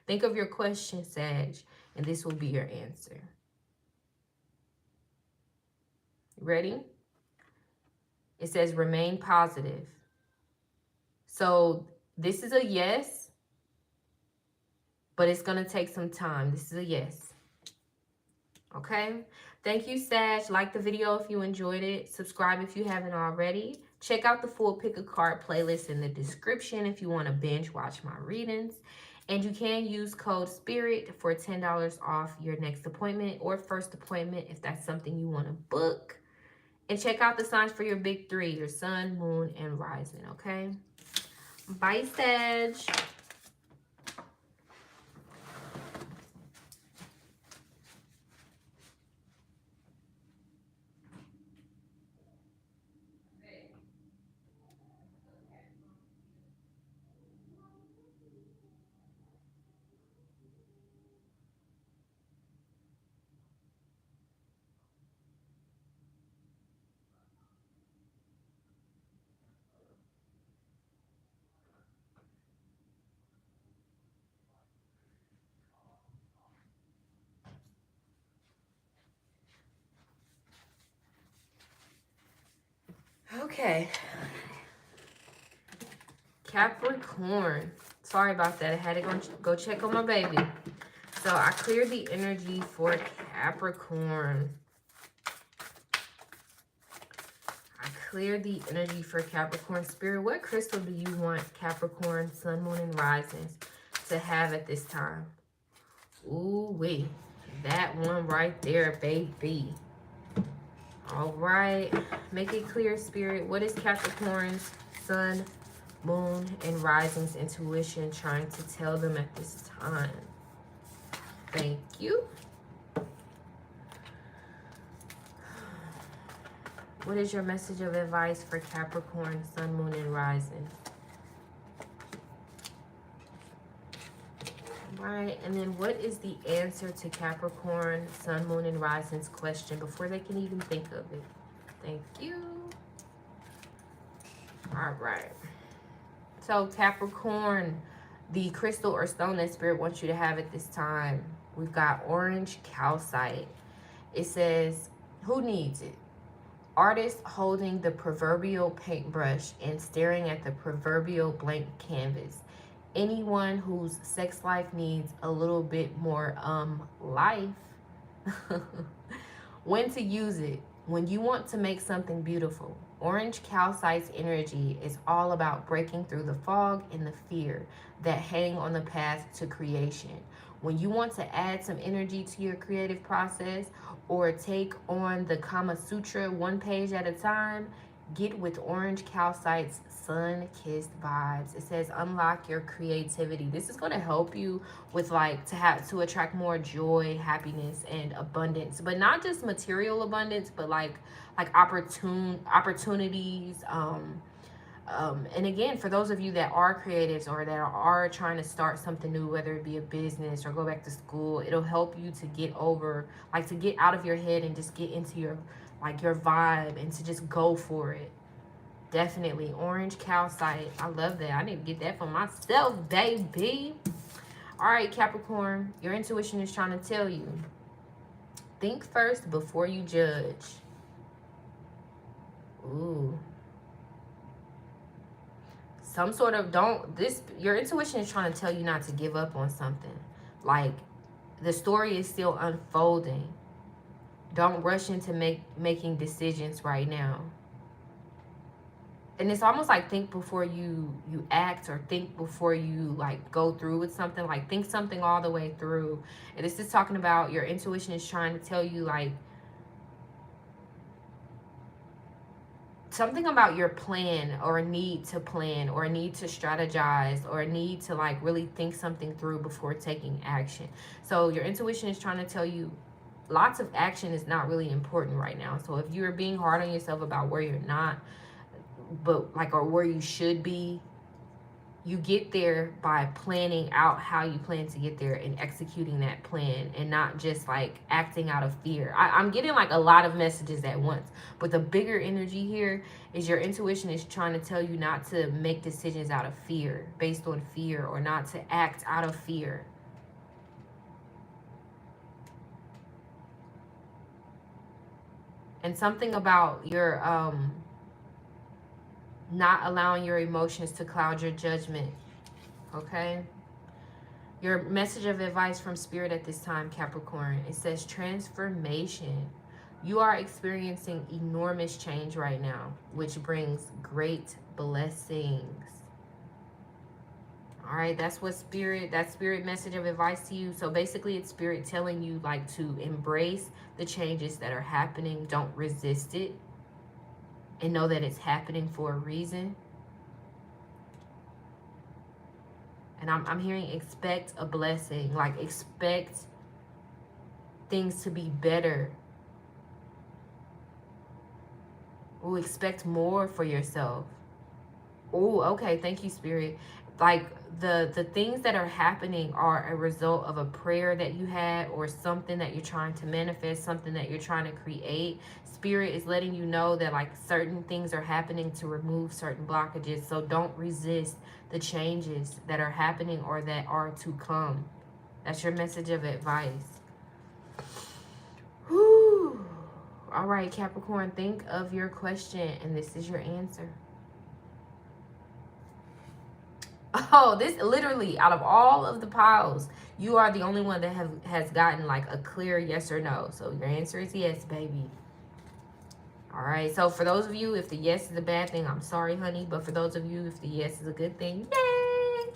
Think of your question, Sag, and this will be your answer. Ready? It says remain positive. So this is a yes, but it's going to take some time. This is a yes. Okay? Thank you, Sag. Like the video if you enjoyed it. Subscribe if you haven't already. Check out the full Pick a Card playlist in the description if you want to binge watch my readings. And you can use code SPIRIT for $10 off your next appointment or first appointment if that's something you want to book. And check out the signs for your big three, your sun, moon, and rising, okay? Bye, Sag. Okay. Capricorn. Sorry about that. I had to go check on my baby. So I cleared the energy for Capricorn. I cleared the energy for Capricorn. Spirit, what crystal do you want Capricorn, Sun, Moon, and Risings to have at this time? Ooh, wee. That one right there, baby. All right. Make it clear, Spirit. What is Capricorn's Sun, Moon, and Rising's intuition trying to tell them at this time? Thank you. What is your message of advice for Capricorn, Sun, Moon, and Rising? Right, and then what is the answer to Capricorn, Sun, Moon, and Rising's question before they can even think of it? Thank you. All right. So Capricorn, the crystal or stone that Spirit wants you to have at this time, we've got orange calcite. It says, who needs it? Artist holding the proverbial paintbrush and staring at the proverbial blank canvas. Anyone whose sex life needs a little bit more life. When to use it? When you want to make something beautiful. Orange calcite's energy is all about breaking through the fog and the fear that hang on the path to creation. When you want to add some energy to your creative process or take on the Kama Sutra one page at a time, get with orange calcite's sun-kissed vibes. It says unlock your creativity. This is going to help you with like to attract more joy, happiness, and abundance, but not just material abundance, but like opportunities. And again, for those of you that are creatives or that are trying to start something new, whether it be a business or go back to school, it'll help you to get over, like to get out of your head and just get into your vibe and to just go for it. Definitely. Orange calcite. I love that. I need to get that for myself, baby. All right, Capricorn, your intuition is trying to tell you, think first before you judge. Ooh. Some sort of your intuition is trying to tell you not to give up on something. Like the story is still unfolding. Don't rush into making decisions right now. And it's almost like think before you act, or think before you like go through with something. Like think something all the way through. And this is talking about your intuition is trying to tell you like something about your plan, or a need to plan, or a need to strategize, or a need to like really think something through before taking action. So your intuition is trying to tell you lots of action is not really important right now. So if you're being hard on yourself about where you're not, but like, or where you should be, you get there by planning out how you plan to get there and executing that plan, and not just like acting out of fear. I'm getting like a lot of messages at once, but the bigger energy here is your intuition is trying to tell you not to make decisions out of fear, based on fear, or not to act out of fear. And something about your not allowing your emotions to cloud your judgment. Okay? Your message of advice from Spirit at this time, Capricorn, it says transformation. You are experiencing enormous change right now, which brings great blessings. All right, that's what that Spirit message of advice to you. So basically it's Spirit telling you like to embrace the changes that are happening. Don't resist it. And know that it's happening for a reason. And I'm hearing expect a blessing. Like expect things to be better. Ooh, expect more for yourself. Ooh, okay. Thank you, Spirit. Like the things that are happening are a result of a prayer that you had, or something that you're trying to manifest, something that you're trying to create. Spirit is letting you know that like certain things are happening to remove certain blockages. So don't resist the changes that are happening or that are to come. That's your message of advice. Whew. All right, Capricorn, think of your question, and this is your answer. Oh, this literally, out of all of the piles, you are the only one that has gotten like a clear yes or no. So your answer is yes, baby. All right. So for those of you, if the yes is a bad thing, I'm sorry, honey. But for those of you, if the yes is a good thing, yay!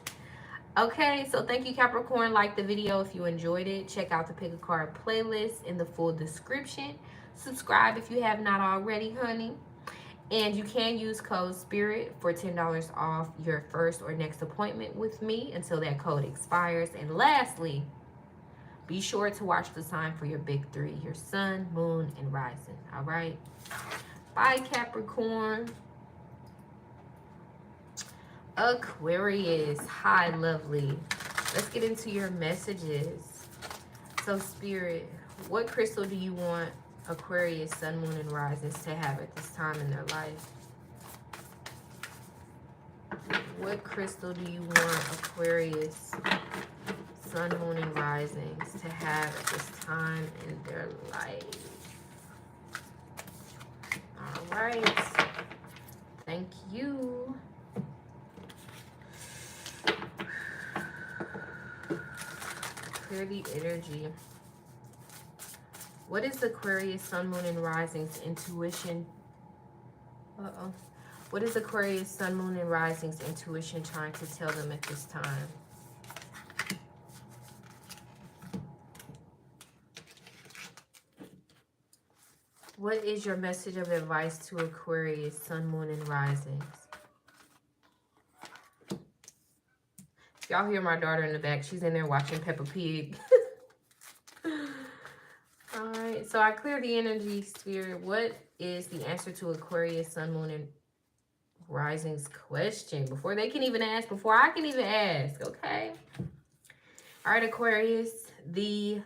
Okay, so thank you, Capricorn. Like the video if you enjoyed it. Check out the Pick a Card playlist in the full description. Subscribe if you have not already, honey. And you can use code SPIRIT for $10 off your first or next appointment with me until that code expires. And lastly, be sure to watch the sign for your big three, your sun, moon, and rising. All right? Bye, Capricorn. Aquarius. Hi, lovely. Let's get into your messages. So, Spirit, what crystal do you want Aquarius, sun, moon, and risings to have at this time in their life? What crystal do you want Aquarius, sun, moon, and risings to have at this time in their life? All right. Thank you. Clear the energy. What is Aquarius, sun, moon, and risings intuition? What is Aquarius, sun, moon, and risings intuition trying to tell them at this time? What is your message of advice to Aquarius, sun, moon, and risings? If y'all hear my daughter in the back, she's in there watching Peppa Pig. Alright, so I clear the energy, Spirit. What is the answer to Aquarius, sun, moon, and rising's question? Before they can even ask, before I can even ask, okay? Alright, Aquarius, the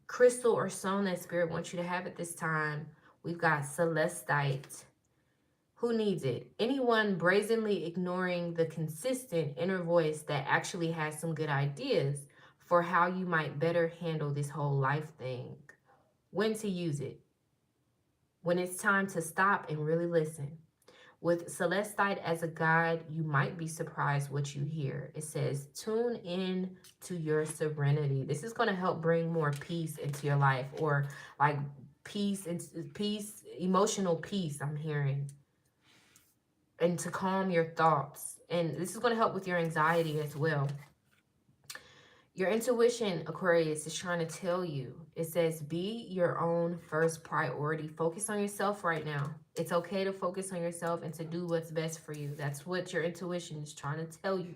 crystal or stone that Spirit wants you to have at this time, we've got celestite. Who needs it? Anyone brazenly ignoring the consistent inner voice that actually has some good ideas for how you might better handle this whole life thing. When to use it. When it's time to stop and really listen. With celestite as a guide, you might be surprised what you hear. It says, tune in to your serenity. This is going to help bring more peace into your life, or like peace, emotional peace, I'm hearing. And to calm your thoughts. And this is going to help with your anxiety as well. Your intuition, Aquarius, is trying to tell you. It says, be your own first priority. Focus on yourself right now. It's okay to focus on yourself and to do what's best for you. That's what your intuition is trying to tell you.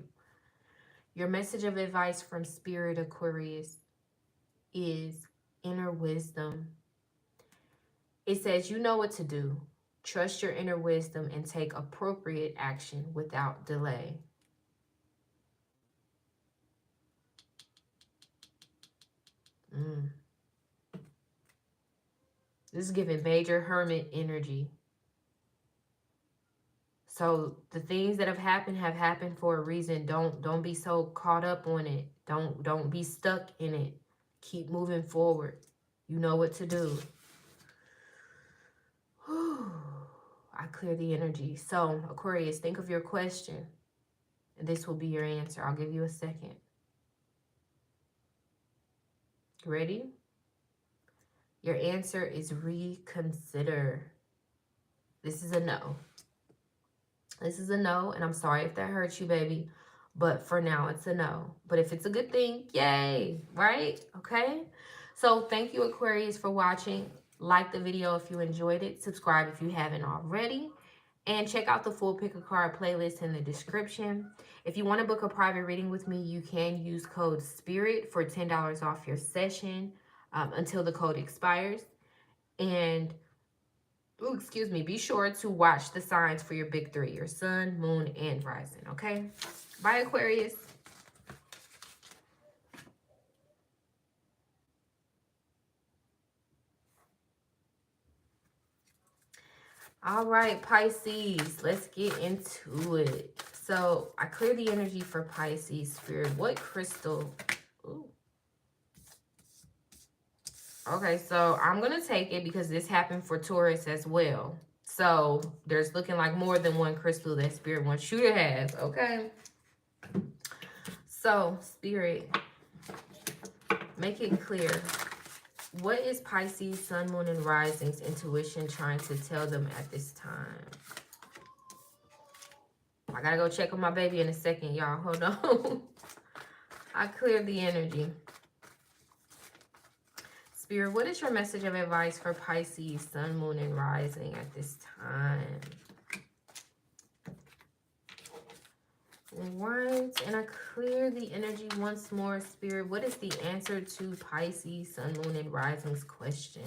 Your message of advice from Spirit, Aquarius, is inner wisdom. It says, you know what to do. Trust your inner wisdom and take appropriate action without delay. This is giving major hermit energy. So the things that have happened for a reason. Don't be so caught up on it. Don't be stuck in it. Keep moving forward. You know what to do. Whew. I clear the energy. So Aquarius, think of your question. And this will be your answer. I'll give you a second. Ready? Your answer is reconsider. This is a no. This is a no, and I'm sorry if that hurts you, baby. But for now, it's a no. But if it's a good thing, yay, right? Okay? So thank you, Aquarius, for watching. Like the video if you enjoyed it. Subscribe if you haven't already. And check out the full Pick a Card playlist in the description. If you want to book a private reading with me, you can use code SPIRIT for $10 off your session until the code expires. And, excuse me, be sure to watch the signs for your big three, your sun, moon, and rising, okay? Bye, Aquarius. All right, Pisces, let's get into it. So I cleared the energy for Pisces, Spirit. What crystal? Ooh. Okay, so I'm going to take it because this happened for Taurus as well. So there's looking like more than one crystal that Spirit wants you to have, okay? So, Spirit, make it clear. What is Pisces, Sun, Moon, and Rising's intuition trying to tell them at this time? I gotta go check on my baby in a second, y'all. Hold on. I cleared the energy. Spirit, what is your message of advice for Pisces, Sun, Moon, and Rising at this time? Right, and I clear the energy once more, Spirit. What is the answer to Pisces, Sun, Moon, and Rising's question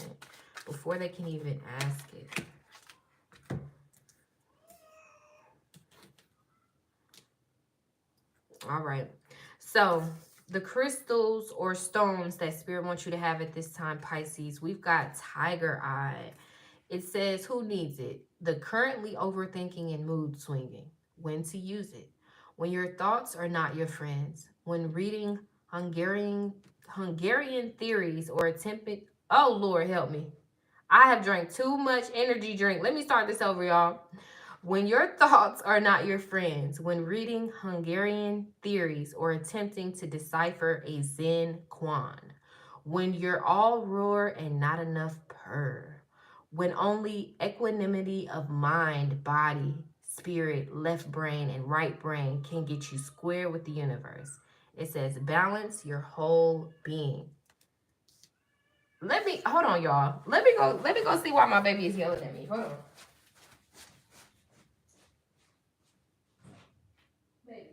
before they can even ask it? All right, so the crystals or stones that Spirit wants you to have at this time, Pisces, we've got Tiger Eye. It says, who needs it? The currently overthinking and mood swinging. When to use it. When your thoughts are not your friends. When reading Hungarian theories or attempting... Oh, Lord, help me. I have drank too much energy drink. Let me start this over, y'all. When your thoughts are not your friends. When reading Hungarian theories or attempting to decipher a Zen koan. When you're all roar and not enough purr. When only equanimity of mind, body, spirit, left brain, and right brain can get you square with the universe. It says balance your whole being. Hold on, y'all. Let me go see why my baby is yelling at me. Hold on. Baby.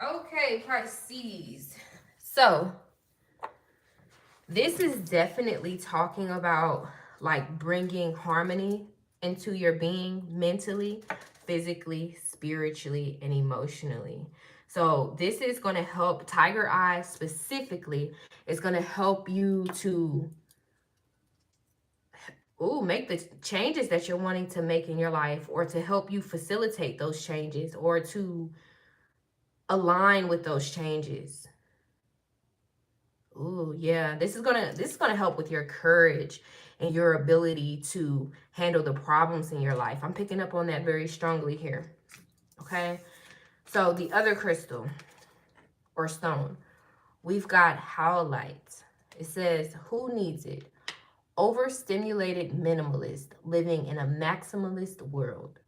Okay, Pisces. So, this is definitely talking about like bringing harmony into your being mentally, physically, spiritually, and emotionally. So this is going to help. Tiger Eye specifically is going to help you to make the changes that you're wanting to make in your life, or to help you facilitate those changes, or to align with those changes. Ooh, yeah. This is gonna help with your courage and your ability to handle the problems in your life. I'm picking up on that very strongly here. Okay. So the other crystal or stone, we've got howlite. It says, who needs it? Overstimulated minimalist living in a maximalist world.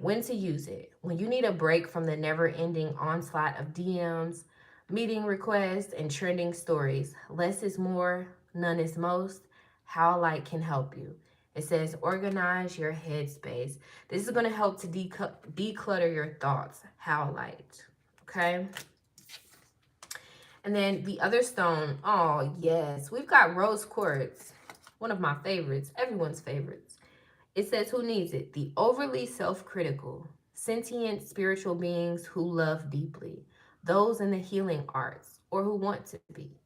When to use it? When you need a break from the never-ending onslaught of DMs, meeting requests, and trending stories. Less is more, none is most. Howlite can help you. It says, organize your headspace. This is going to help to declutter your thoughts. Howlite. Okay? And then the other stone, oh yes, we've got rose quartz. One of my favorites, everyone's favorites. It says, who needs it? The overly self-critical, sentient spiritual beings who love deeply, those in the healing arts, or who want to be.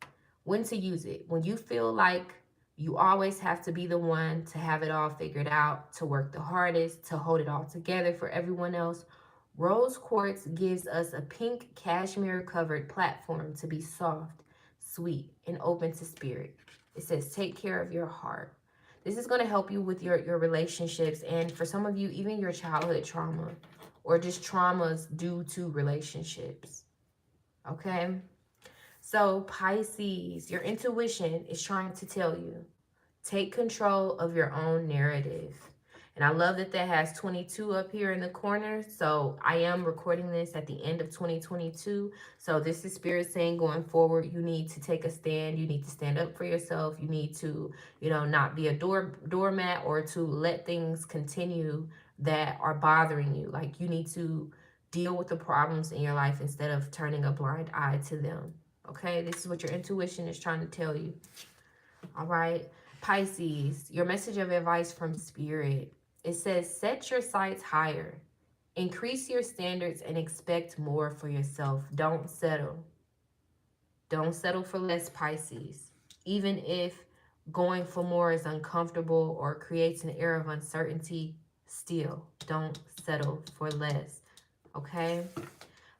When to use it? When you feel like you always have to be the one to have it all figured out, to work the hardest, to hold it all together for everyone else. Rose quartz gives us a pink cashmere covered platform to be soft, sweet, and open to spirit. It says, take care of your heart. This is going to help you with your relationships, and for some of you, even your childhood trauma or just traumas due to relationships. Okay? So Pisces, your intuition is trying to tell you, take control of your own narrative. And I love that that has 22 up here in the corner. So I am recording this at the end of 2022. So this is Spirit saying, going forward, you need to take a stand. You need to stand up for yourself. You need to, not be a doormat, or to let things continue that are bothering you. Like, you need to deal with the problems in your life instead of turning a blind eye to them. Okay, this is what your intuition is trying to tell you. All right, Pisces, your message of advice from Spirit. It says, set your sights higher. Increase your standards and expect more for yourself. Don't settle. Don't settle for less, Pisces. Even if going for more is uncomfortable or creates an air of uncertainty, still don't settle for less. Okay?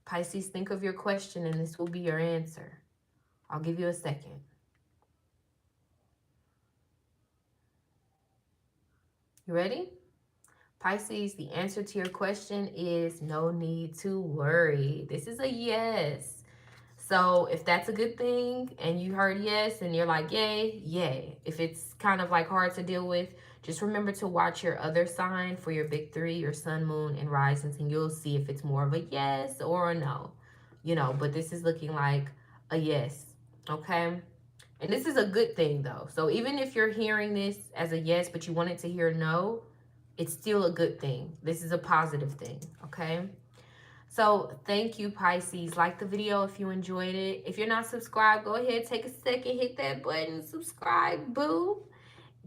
Pisces, think of your question and this will be your answer. I'll give you a second. You ready? Pisces, the answer to your question is no need to worry. This is a yes. So if that's a good thing and you heard yes and you're like, yay, yay. If it's kind of like hard to deal with, just remember to watch your other sign for your big three, your sun, moon, and risings, and you'll see if it's more of a yes or a no. But this is looking like a yes. Okay? And this is a good thing though. So even if you're hearing this as a yes, but you wanted to hear no, it's still a good thing. This is a positive thing. Okay? So thank you, Pisces. Like the video if you enjoyed it. If you're not subscribed, go ahead, take a second, hit that button, subscribe, boo.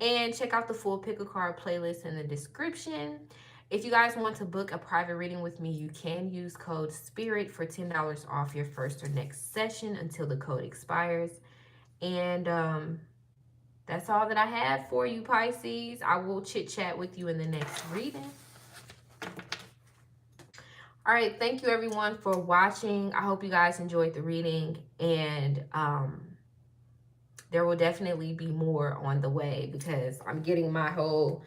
And check out the full pick a card playlist in the description. If you guys want to book a private reading with me, you can use code SPIRIT for $10 off your first or next session until the code expires. And that's all that I have for you, Pisces. I will chit chat with you in the next reading. All right, thank you everyone for watching. I hope you guys enjoyed the reading, and there will definitely be more on the way because I'm getting my whole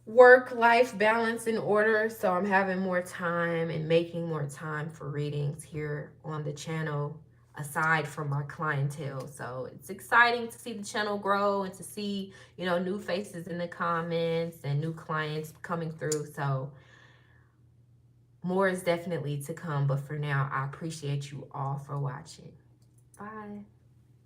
work-life balance in order, so I'm having more time and making more time for readings here on the channel aside from my clientele. So it's exciting to see the channel grow and to see, new faces in the comments and new clients coming through. So more is definitely to come, but for now, I appreciate you all for watching. Bye.